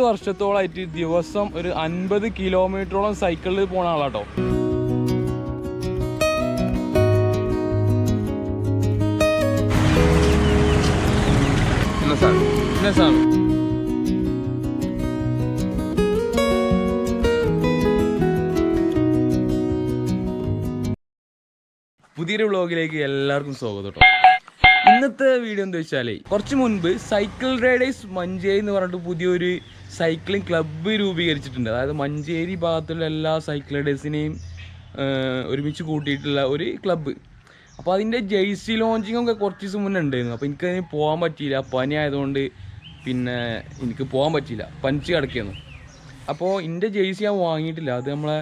വർഷത്തോളമായിട്ട് ദിവസം ഒരു 50 കിലോമീറ്ററോളം സൈക്കിളിൽ പോണ ആളാട്ടോ. പുതിയൊരു വ്ളോഗിലേക്ക് എല്ലാവർക്കും സ്വാഗതം കേട്ടോ. ഇന്നത്തെ വീഡിയോ എന്താ വെച്ചാൽ, കുറച്ച് മുൻപ് സൈക്കിൾ റൈഡേഴ്സ് മഞ്ചേരി എന്ന് പറഞ്ഞിട്ട് പുതിയൊരു സൈക്ലിംഗ് ക്ലബ്ബ് രൂപീകരിച്ചിട്ടുണ്ട്. അതായത് മഞ്ചേരി ഭാഗത്തുള്ള എല്ലാ സൈക്കിൾ റൈഡേഴ്സിനെയും ഒരുമിച്ച് കൂട്ടിയിട്ടുള്ള ഒരു ക്ലബ്ബ്. അപ്പോൾ അതിൻ്റെ ജേഴ്സി ലോഞ്ചിങ്ങൊക്കെ കുറച്ച് ദിവസം മുന്നേ ഉണ്ടായിരുന്നു. അപ്പോൾ എനിക്കതിന് പോകാൻ പറ്റിയില്ല, പനി ആയതുകൊണ്ട്. പിന്നെ എനിക്ക് പോകാൻ പറ്റിയില്ല, പനിച്ച് കിടക്കുന്നു. അപ്പോൾ എൻ്റെ ജേഴ്സി ഞാൻ വാങ്ങിയിട്ടില്ല. അത് നമ്മളെ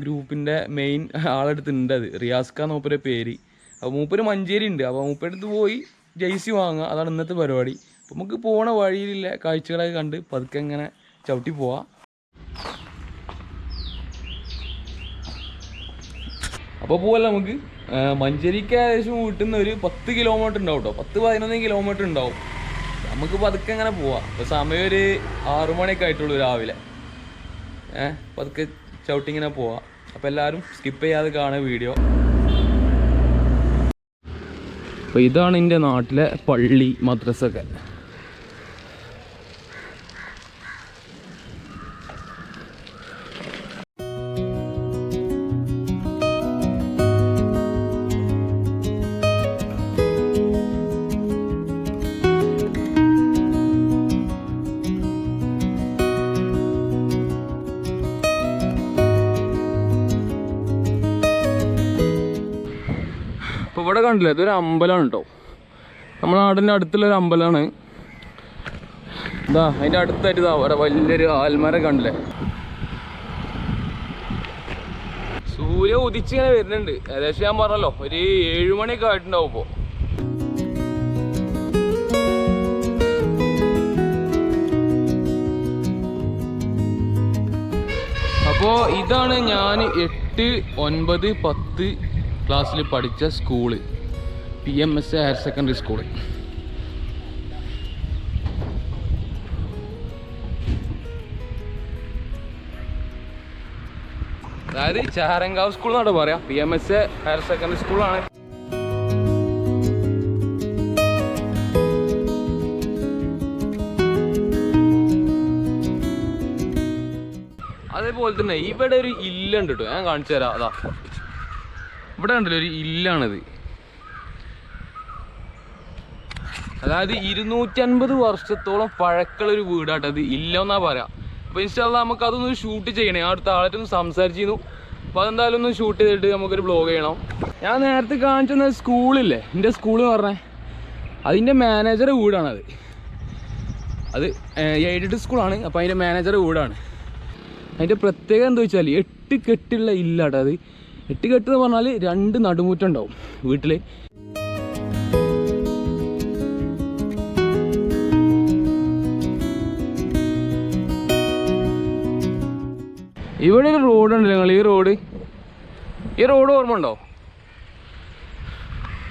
ഗ്രൂപ്പിൻ്റെ മെയിൻ ആളെടുത്തുണ്ട്, അത് റിയാസ്ക മൂപ്പരെ പേര്. അപ്പോൾ മൂപ്പര് മഞ്ചേരി ഉണ്ട്. അപ്പോൾ മൂപ്പരടുത്ത് പോയി ജേഴ്സി വാങ്ങുക, അതാണ് ഇന്നത്തെ പരിപാടി. അപ്പോൾ നമുക്ക് പോണ വഴിയിലില്ല കാഴ്ചകളൊക്കെ കണ്ട് പതുക്കെ ഇങ്ങനെ ചവിട്ടി പോവാം. അപ്പോൾ പോവല്ല നമുക്ക്. മഞ്ചേരിക്ക് ഏകദേശം വീട്ടിൽ നിന്ന് ഒരു 10 കിലോമീറ്റർ ഉണ്ടാവും കേട്ടോ, 10-11 കിലോമീറ്റർ ഉണ്ടാവും. നമുക്ക് പതുക്കെ അങ്ങനെ പോവാം. അപ്പോൾ സമയം ഒരു 6 മണിയൊക്കെ ആയിട്ടുള്ളൂ രാവിലെ. പതുക്കെ ചവിട്ടിങ്ങനെ പോവാം. അപ്പോൾ എല്ലാവരും സ്കിപ്പ് ചെയ്യാതെ കാണുക വീഡിയോ. അപ്പോൾ ഇതാണ് എൻ്റെ നാട്ടിലെ പള്ളി മദ്രസൊക്കെ. അപ്പോൾ ഇവിടെ കണ്ടില്ലേ, ഇതൊരു അമ്പലമാണ് കേട്ടോ. നമ്മുടെ നാടിൻ്റെ അടുത്തുള്ളൊരു അമ്പലമാണ്. ഇതാ അതിൻ്റെ അടുത്തായിട്ട് ഇതാ അവിടെ വലിയൊരു ആൽമരം കണ്ടില്ലേ. സൂര്യ ഉദിച്ചിങ്ങനെ വരുന്നുണ്ട്. ഏകദേശം ഞാൻ പറഞ്ഞല്ലോ ഒരു 7 മണിയൊക്കെ ആയിട്ടുണ്ടാവും ഇപ്പോൾ. അപ്പോൾ ഇതാണ് ഞാൻ 8, 9, 10 ക്ലാസ്സിൽ പഠിച്ച school, PMS higher secondary school. അതായത് ചാരങ്കാവ് സ്കൂൾ എന്നാണ് പറയാം. PMS ഹയർ സെക്കൻഡറി സ്കൂളാണ്. അതേപോലെ തന്നെ ഇവിടെ ഒരു ഇല്ലുണ്ട് കേട്ടോ, ഞാൻ കാണിച്ചു തരാം. അതാ ഇവിടെ ഉണ്ടല്ലോ ഒരു ഇല്ലാണിത്. അതായത് 250 വർഷത്തോളം പഴക്കമുള്ളൊരു വീടാട്ടത്. ഇല്ലെന്നാ പറയാം. അപ്പോൾ ഇൻഷാല്ലാ നമുക്ക് അതൊന്ന് ഷൂട്ട് ചെയ്യണേ. ഞാൻ അടുത്ത ആളായിട്ടൊന്ന് സംസാരിച്ചിരുന്നു. അപ്പോൾ അതെന്തായാലും ഒന്ന് ഷൂട്ട് ചെയ്തിട്ട് നമുക്കൊരു വ്ളോഗ് ചെയ്യണം. ഞാൻ നേരത്തെ കാണിച്ചെന്ന സ്കൂളില്ലേ, എൻ്റെ സ്കൂൾ എന്ന് പറഞ്ഞേ, അതിൻ്റെ മാനേജറെ വീടാണത്. അത് എയ്ഡഡ് സ്കൂളാണ്. അപ്പോൾ അതിൻ്റെ മാനേജറെ വീടാണ്. അതിൻ്റെ പ്രത്യേകത എന്താ വെച്ചാൽ 8 കെട്ടുള്ള ഇല്ലാട്ടോ. അത് 8 കെട്ട് എന്ന് പറഞ്ഞാൽ 2 നടുമുറ്റുണ്ടാവും വീട്ടിൽ. ഇവിടെ ഒരു റോഡുണ്ടല്ലോ, നിങ്ങൾ ഈ റോഡ് ഓർമ്മ ഉണ്ടോ?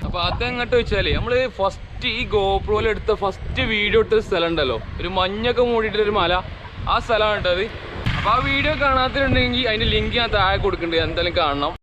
അപ്പോൾ അതെങ്ങോട്ട് വെച്ചാൽ നമ്മൾ ഫസ്റ്റ് ഈ ഗോപ്രോയിൽ എടുത്ത ഫസ്റ്റ് വീഡിയോ എടുത്ത സ്ഥലം ഉണ്ടല്ലോ, ഒരു മഞ്ഞൊക്കെ മൂടിയിട്ടൊരു മല, ആ സ്ഥലമാണ് കേട്ടത്. അപ്പോൾ ആ വീഡിയോ കാണാത്തിട്ടുണ്ടെങ്കിൽ അതിൻ്റെ ലിങ്ക് ഞാൻ താഴെ കൊടുക്കുന്നുണ്ട്, എന്തായാലും കാണണം.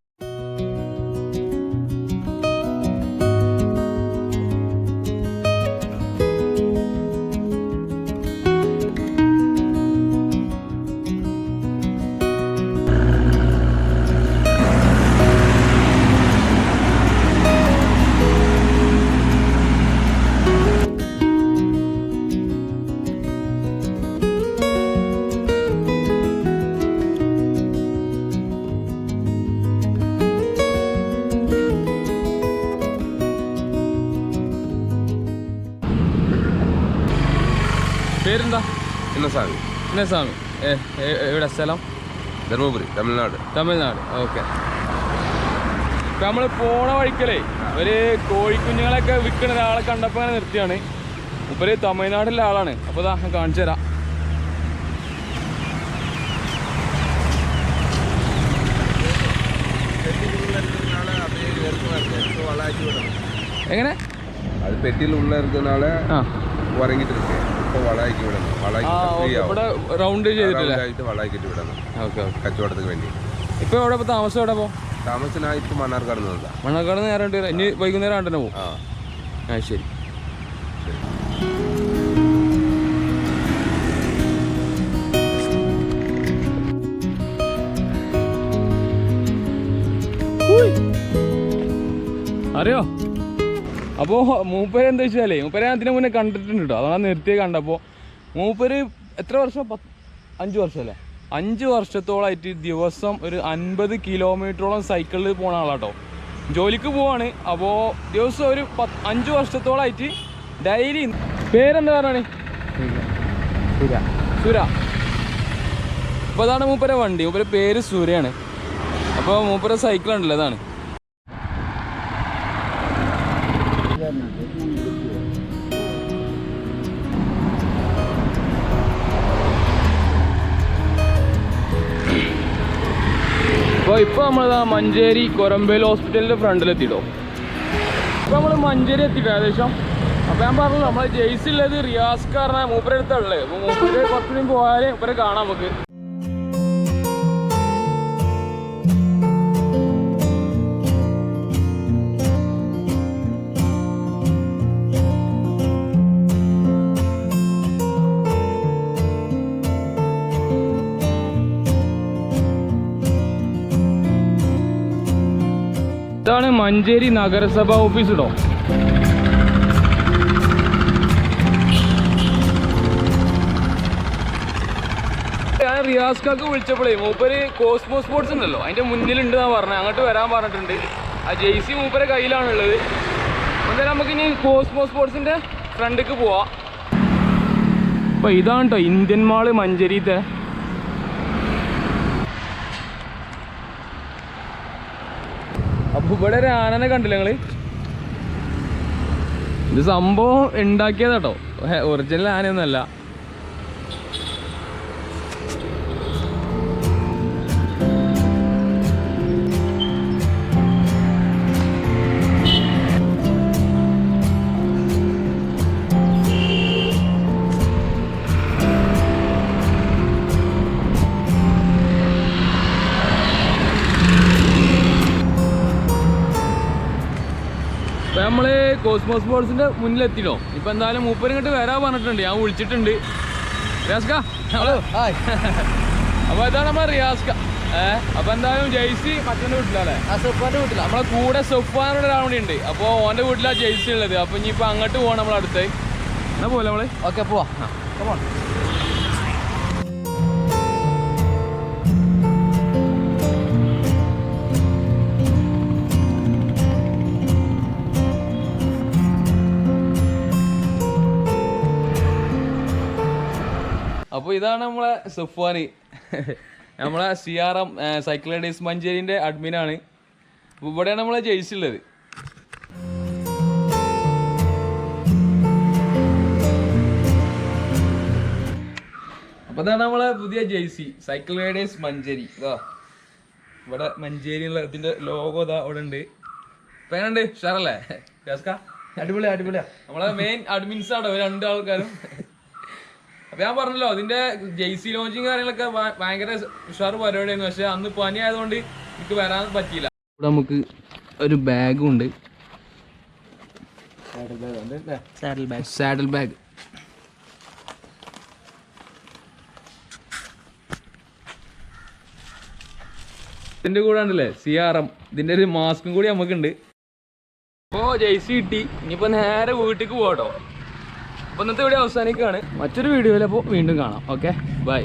പേരെന്താ? ഇന്നസ്വാമി. എവിടെ സ്ഥലം? ധർമ്മപുരി, തമിഴ്നാട്. ഓക്കെ. ഇപ്പം നമ്മൾ പോണ വഴിക്കലേ ഒരു കോഴിക്കുഞ്ഞുങ്ങളൊക്കെ വിൽക്കുന്ന ഒരാളെ കണ്ടപ്പോൾ അങ്ങനെ നിർത്തിയാണ്. മുപ്പര് തമിഴ്നാട്ടിലെ ആളാണ്. അപ്പോൾ ഇതാ ഞാൻ കാണിച്ചു തരാം. എങ്ങനെ அது பெட்டியில் உள்ள இருக்கிறதுனால ഉറങ്ങിട്ട് ഇരിക്കുക. ഇപ്പോൾ വളാക്കി വിടണം. ഇവിടെ റൗണ്ട് ചെയ്തിട്ടില്ല, വളാക്കിട്ട് വിടണം. ഓക്കെ കച്ചവടത്തിന് വേണ്ടി. ഇപ്പോൾ എവിടെ ഇപ്പോൾ താമസം? എവിടെ ഇപ്പോൾ താമസം? ഞാൻ ഇപ്പോൾ മണ്ണാർക്കാട് നിന്നതാണ്. മണ്ണാർക്കാട് നേരം ഇനി വൈകുന്നേരം ആണ്ടന്നെ പോകും. ആ ശരി. അറിയോ? അപ്പോൾ മൂപ്പര് എന്താ വെച്ചാലേ, മൂപ്പരെ അതിന് മുന്നേ കണ്ടിട്ടുണ്ട് കേട്ടോ, അതാണ് നിർത്തിയെ കണ്ടപ്പോൾ. മൂപ്പര് എത്ര വർഷം? 5 വർഷം അല്ലേ? 5 വർഷത്തോളമായിട്ട് ദിവസം ഒരു 50 കിലോമീറ്ററോളം സൈക്കിളിൽ പോണ ആളാട്ടോ. ജോലിക്ക് പോവാണ്. അപ്പോൾ ദിവസം ഒരു 5 വർഷത്തോളമായിട്ട് ഡെയിലി. പേരെന്താ പറഞ്ഞാണ്? സുര. അപ്പോൾ അതാണ് മൂപ്പരെ വണ്ടി. മൂപ്പരെ പേര് സുരയാണ്. അപ്പോൾ മൂപ്പരെ സൈക്കിളുണ്ടല്ലോ, അതാണ്. അപ്പോൾ ഇപ്പോൾ നമ്മളിതാ മഞ്ചേരി കൊരമ്പേൽ ഹോസ്പിറ്റലിൻ്റെ ഫ്രണ്ടിലെത്തിയിട്ടോ. ഇപ്പോൾ നമ്മൾ മഞ്ചേരി എത്തിട്ടോ ഏകദേശം. അപ്പോൾ ഞാൻ പറഞ്ഞു നമ്മൾ ജെയ്സി ഉള്ളത് റിയാസ് കാരണം മൂപ്പരെ അടുത്തുള്ളത്. അപ്പോൾ മൂപ്പര് കുറച്ചുകൂടി പോയാൽ മൂപ്പരെ കാണാം നമുക്ക്. ഇതാണ് മഞ്ചേരി നഗരസഭ ഓഫീസ് കേട്ടോ. ഞാൻ റിയാസ്കാക്ക് വിളിച്ചപ്പോഴേ മൂപ്പര് കോസ്മോ സ്പോർട്സ് ഉണ്ടല്ലോ അതിൻ്റെ മുന്നിലുണ്ട് എന്നാണ് പറഞ്ഞത്. അങ്ങോട്ട് വരാൻ പറഞ്ഞിട്ടുണ്ട്. ആ ജെയ്സി മൂപ്പരെ കയ്യിലാണുള്ളത്. എന്തായാലും നമുക്കിനി കോസ്മോ സ്പോർട്സിൻ്റെ ഫ്രണ്ടിലേക്ക് പോവാം. അപ്പോൾ ഇതാണ് കേട്ടോ ഇന്ത്യൻ മാള് മഞ്ചേരിത്തെ. അപ്പോൾ ഇവിടെ ഒരു ആനനെ കണ്ടില്ല നിങ്ങൾ? ഇത് സംഭവം ഉണ്ടാക്കിയതാട്ടോ, ഒറിജിനൽ ആനയൊന്നുമല്ല. ഇപ്പം നമ്മൾ കോസ്മോ സ്പോർട്സിൻ്റെ മുന്നിലെത്തിയോ. ഇപ്പം എന്തായാലും മൂപ്പര് ഇങ്ങോട്ട് വരാൻ പറഞ്ഞിട്ടുണ്ട്, ഞാൻ വിളിച്ചിട്ടുണ്ട്. റിയാസ്ക, ഹലോ. അപ്പോൾ ഇതാണ് നമ്മളെ റിയാസ്ക. അപ്പോൾ എന്തായാലും ജെയ്സി മറ്റൊൻ്റെ വീട്ടിലല്ലേ? സുഫാൻ്റെ വീട്ടിലാണ്. നമ്മളെ കൂടെ സുഫാനോട് ഒരാൾ കൂടി ഉണ്ട്. അപ്പോൾ ഓൻ്റെ വീട്ടിലാണ് ജെയ്സി ഉള്ളത്. അപ്പോൾ ഇനിയിപ്പോൾ അങ്ങോട്ട് പോകണം നമ്മളടുത്ത്. എന്നാ പോലെ നമ്മൾ ഓക്കെ പോവാം. കമോൺ. അപ്പോൾ ഇതാണ് നമ്മളെ സുഫാന്, നമ്മളെ CRM സൈക്കിൾ റൈഡേഴ്സ് മഞ്ചേരിൻ്റെ അഡ്മിനാണ്. അപ്പോൾ ഇവിടെയാണ് നമ്മളെ ജെയ്സി ഉള്ളത്. അപ്പോൾ ഇതാണ് നമ്മളെ പുതിയ ജെയ്സി സൈക്കിൾ റൈഡേഴ്സ് മഞ്ചേരി. ഇതാ ഇവിടെ മഞ്ചേരിയുള്ള ഇതിൻ്റെ ലോഗോ ഇതാ അവിടെ ഉണ്ട്. ഇപ്പം എങ്ങനെയുണ്ട്? ഉഷാറല്ലേ? അടിപൊളിയാ അടിപൊളിയാ. നമ്മളെ മെയിൻ അഡ്മിൻസ് ആണോ 2 ആൾക്കാരും. അപ്പോൾ ഞാൻ പറഞ്ഞല്ലോ അതിൻ്റെ ജെയ്സി ലോഞ്ചിങ് കാര്യങ്ങളൊക്കെ ഭയങ്കര ഉഷാറ് പരിപാടിയായിരുന്നു. പക്ഷേ അന്ന് പനി ആയതുകൊണ്ട് എനിക്ക് വരാൻ പറ്റിയില്ല. ഇവിടെ നമുക്ക് ഒരു ബാഗും ഉണ്ട്, സാഡിൽ ബാഗ്. ഇതിൻ്റെ കൂടെ ഉണ്ടല്ലേ CRM, ഇതിൻ്റെ ഒരു മാസ്കും കൂടി നമുക്കുണ്ട്. അപ്പോൾ ജെയ്സി കിട്ടി. ഇനിയിപ്പോൾ നേരെ വീട്ടിലേക്ക് പോകട്ടോ. അപ്പോൾ ഇന്നത്തെ വീഡിയോ അവസാനിക്കുകയാണ്. മറ്റൊരു വീഡിയോയിൽ അപ്പോൾ വീണ്ടും കാണാം. Okay, by.